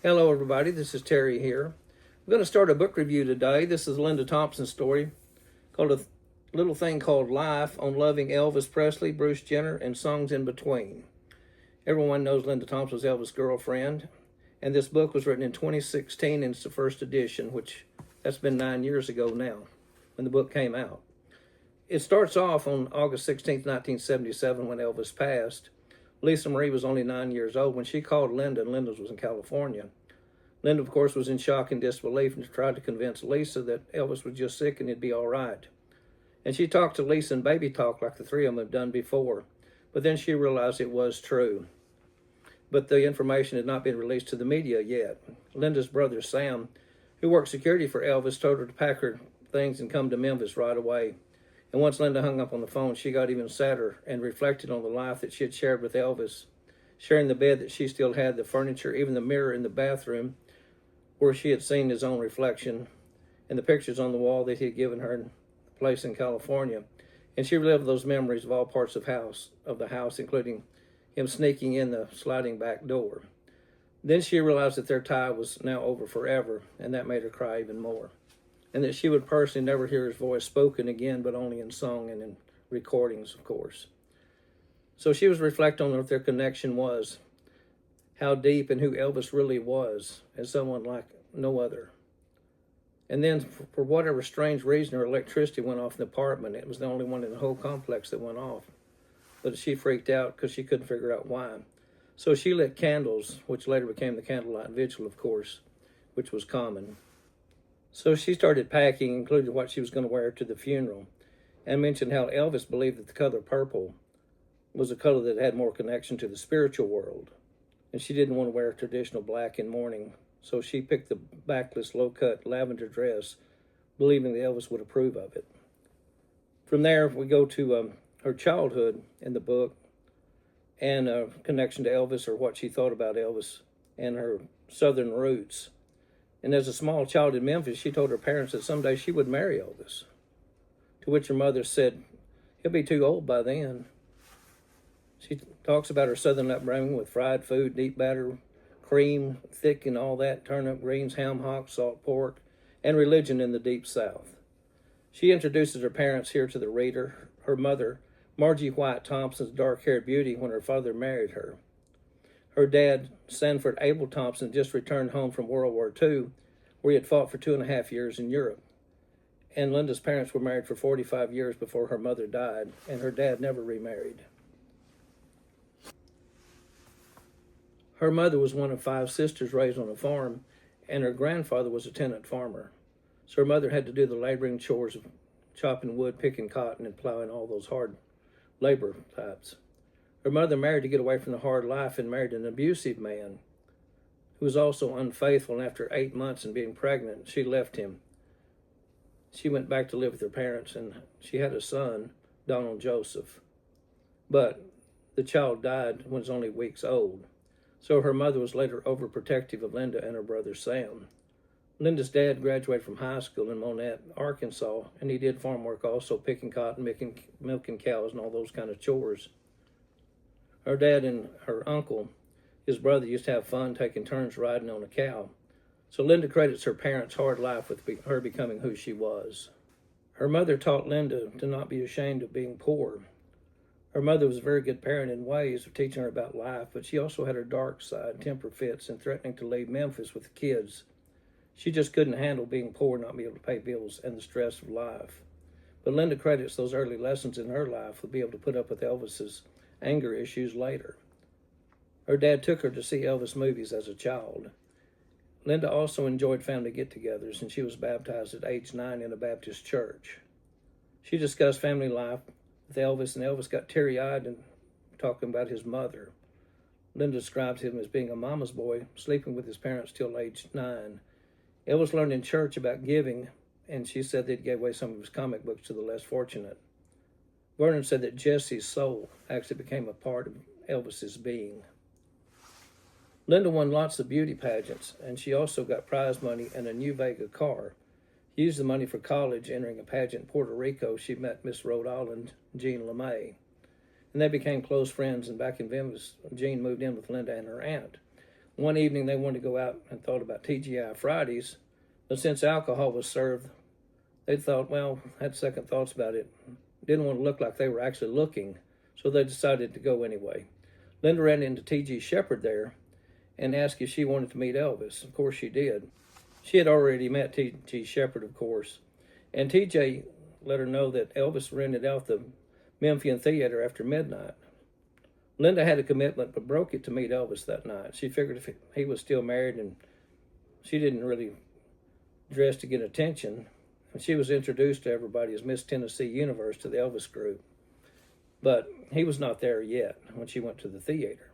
Hello, everybody. This is Terry here. I'm going to start a book review today. This is Linda Thompson's story called A Little Thing Called Life on Loving Elvis Presley, Bruce Jenner, and Songs in Between. Everyone knows Linda Thompson was Elvis' girlfriend, and this book was written in 2016, and it's the first edition, which that's been 9 years ago now when the book came out. It starts off on August 16th, 1977, when Elvis passed. Lisa Marie was only 9 years old when she called Linda, and Linda was in California. Linda, of course, was in shock and disbelief and tried to convince Lisa that Elvis was just sick and he'd be all right. And she talked to Lisa in baby talk like the three of them had done before. But then she realized it was true. But the information had not been released to the media yet. Linda's brother, Sam, who worked security for Elvis, told her to pack her things and come to Memphis right away. And once Linda hung up on the phone, she got even sadder and reflected on the life that she had shared with Elvis, sharing the bed that she still had, the furniture, even the mirror in the bathroom where she had seen his own reflection, and the pictures on the wall that he had given her in the place in California. And she relived those memories of all parts of the house, including him sneaking in the sliding back door. Then she realized that their tie was now over forever, and that made her cry even more. And that she would personally never hear his voice spoken again, but only in song and in recordings, of course. So she was reflecting on what their connection was, how deep, and who Elvis really was, as someone like no other. And then, for whatever strange reason, her electricity went off in the apartment. It was the only one in the whole complex that went off. But she freaked out because she couldn't figure out why. So she lit candles, which later became the candlelight vigil, of course, which was common. So she started packing, including what she was going to wear to the funeral, and mentioned how Elvis believed that the color purple was a color that had more connection to the spiritual world. And she didn't want to wear traditional black in mourning, so she picked the backless, low-cut lavender dress, believing that Elvis would approve of it. From there, we go to her childhood in the book, and a connection to Elvis, or what she thought about Elvis, and her southern roots. And as a small child in Memphis, she told her parents that someday she would marry Elvis, to which her mother said, "He'll be too old by then." She talks about her southern upbringing with fried food, deep batter, cream, thick and all that, turnip greens, ham hocks, salt pork, and religion in the deep south. She introduces her parents here to the reader. Her mother, Margie White Thompson's dark-haired beauty when her father married her. Her dad, Sanford Abel Thompson, just returned home from World War II, where he had fought for 2.5 years in Europe. And Linda's parents were married for 45 years before her mother died, and her dad never remarried. Her mother was one of 5 sisters raised on a farm, and her grandfather was a tenant farmer. So her mother had to do the laboring chores of chopping wood, picking cotton, and plowing all those hard labor types. Her mother married to get away from the hard life and married an abusive man who was also unfaithful, and after 8 months and being pregnant, she left him. She went back to live with her parents, and she had a son, Donald Joseph. But the child died when he was only weeks old. So her mother was later overprotective of Linda and her brother Sam. Linda's dad graduated from high school in Monette, Arkansas, and he did farm work also, picking cotton, milking cows, and all those kind of chores. Her dad and her uncle, his brother, used to have fun taking turns riding on a cow. So Linda credits her parents' hard life with her becoming who she was. Her mother taught Linda to not be ashamed of being poor. Her mother was a very good parent in ways of teaching her about life, but she also had her dark side, temper fits, and threatening to leave Memphis with the kids. She just couldn't handle being poor, not being able to pay bills, and the stress of life. But Linda credits those early lessons in her life with being able to put up with Elvis's anger issues later. Her dad took her to see Elvis movies as a child. Linda also enjoyed family get-togethers, and she was baptized at age 9 in a Baptist church. She discussed family life with Elvis, and Elvis got teary-eyed and talking about his mother. Linda describes him as being a mama's boy, sleeping with his parents till age 9. Elvis learned in church about giving, and she said that he gave away some of his comic books to the less fortunate. Vernon said that Jesse's soul actually became a part of Elvis's being. Linda won lots of beauty pageants, and she also got prize money and a new Vega car. She used the money for college. Entering a pageant in Puerto Rico, she met Miss Rhode Island, Jean LeMay. And they became close friends, and back in Memphis, Jean moved in with Linda and her aunt. One evening they wanted to go out and thought about TGI Fridays, but since alcohol was served, they thought, well, had second thoughts about it. Didn't want to look like they were actually looking, so they decided to go anyway. Linda ran into T.G. Shepherd there and asked if she wanted to meet Elvis. Of course she did. She had already met T.G. Shepherd, of course, and T.J. let her know that Elvis rented out the Memphian Theater after midnight. Linda had a commitment but broke it to meet Elvis that night. She figured if he was still married and she didn't really dress to get attention, and she was introduced to everybody as Miss Tennessee Universe to the Elvis group. But he was not there yet when she went to the theater.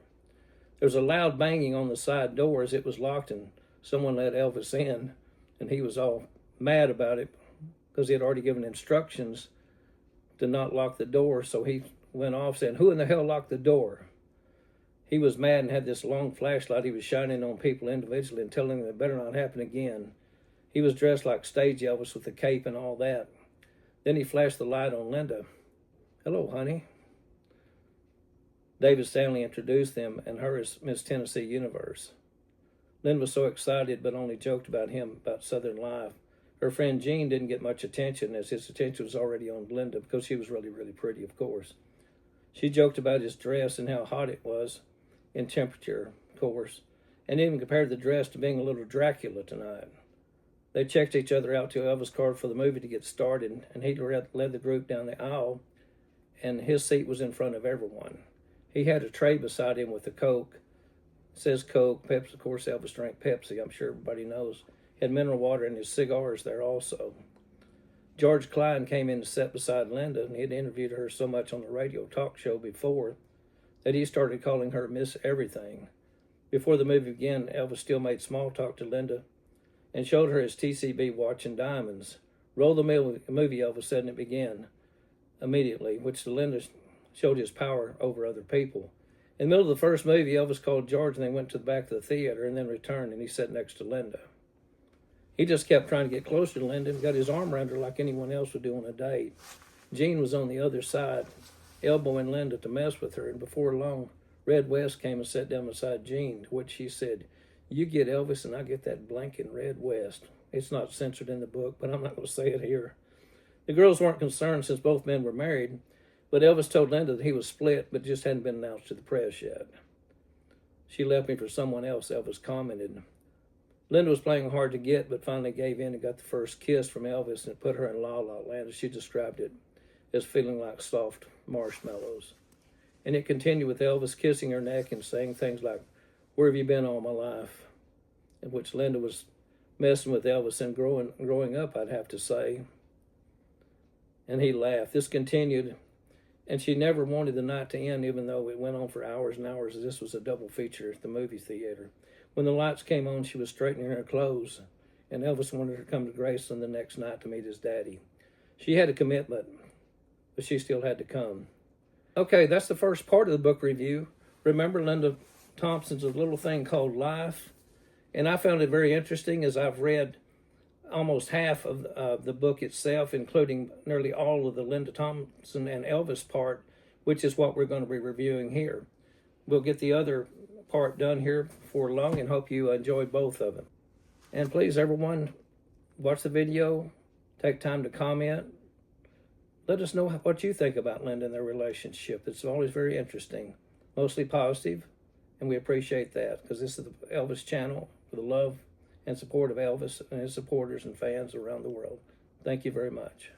There was a loud banging on the side door as it was locked, and someone let Elvis in, and he was all mad about it because he had already given instructions to not lock the door, so he went off saying, "Who in the hell locked the door?" He was mad and had this long flashlight he was shining on people individually and telling them it better not happen again. He was dressed like stage Elvis with a cape and all that. Then he flashed the light on Linda. "Hello, honey." David Stanley introduced them and her as Miss Tennessee Universe. Linda was so excited but only joked about him, about Southern life. Her friend Gene didn't get much attention as his attention was already on Linda because she was really, really pretty, of course. She joked about his dress and how hot it was in temperature, of course, and even compared the dress to being a little Dracula tonight. They checked each other out till Elvis called for the movie to get started, and he led the group down the aisle, and his seat was in front of everyone. He had a tray beside him with a Coke. It says Coke, Pepsi. Of course, Elvis drank Pepsi. I'm sure everybody knows. He had mineral water and his cigars there also. George Klein came in to sit beside Linda, and he had interviewed her so much on the radio talk show before that he started calling her Miss Everything. Before the movie began, Elvis still made small talk to Linda and showed her his TCB watch and diamonds. "Roll the movie," Elvis said, and it began immediately, which to Linda showed his power over other people. In the middle of the first movie, Elvis called George and they went to the back of the theater and then returned, and he sat next to Linda. He just kept trying to get closer to Linda and got his arm around her like anyone else would do on a date. Gene was on the other side, elbowing Linda to mess with her, and before long, Red West came and sat down beside Gene, to which she said, "You get Elvis and I get that blanking Red West." It's not censored in the book, but I'm not going to say it here. The girls weren't concerned since both men were married, but Elvis told Linda that he was split, but just hadn't been announced to the press yet. "She left me for someone else," Elvis commented. Linda was playing hard to get, but finally gave in and got the first kiss from Elvis, and it put her in La La Land, as she described it, as feeling like soft marshmallows. And it continued with Elvis kissing her neck and saying things like, "Where have you been all my life?" In which Linda was messing with Elvis and growing up, I'd have to say. And he laughed. This continued, and she never wanted the night to end, even though it went on for hours and hours, as this was a double feature at the movie theater. When the lights came on, she was straightening her clothes, and Elvis wanted her to come to Graceland the next night to meet his daddy. She had a commitment, but she still had to come. Okay, that's the first part of the book review. Remember Linda Thompson's A Little Thing Called Life? And I found it very interesting as I've read almost half of the book itself, including nearly all of the Linda Thompson and Elvis part, which is what we're going to be reviewing here. We'll get the other part done here before long and hope you enjoy both of them. And please, everyone, watch the video, take time to comment. Let us know what you think about Linda and their relationship. It's always very interesting, mostly positive, and we appreciate that because this is the Elvis channel for the love and support of Elvis and his supporters and fans around the world. Thank you very much.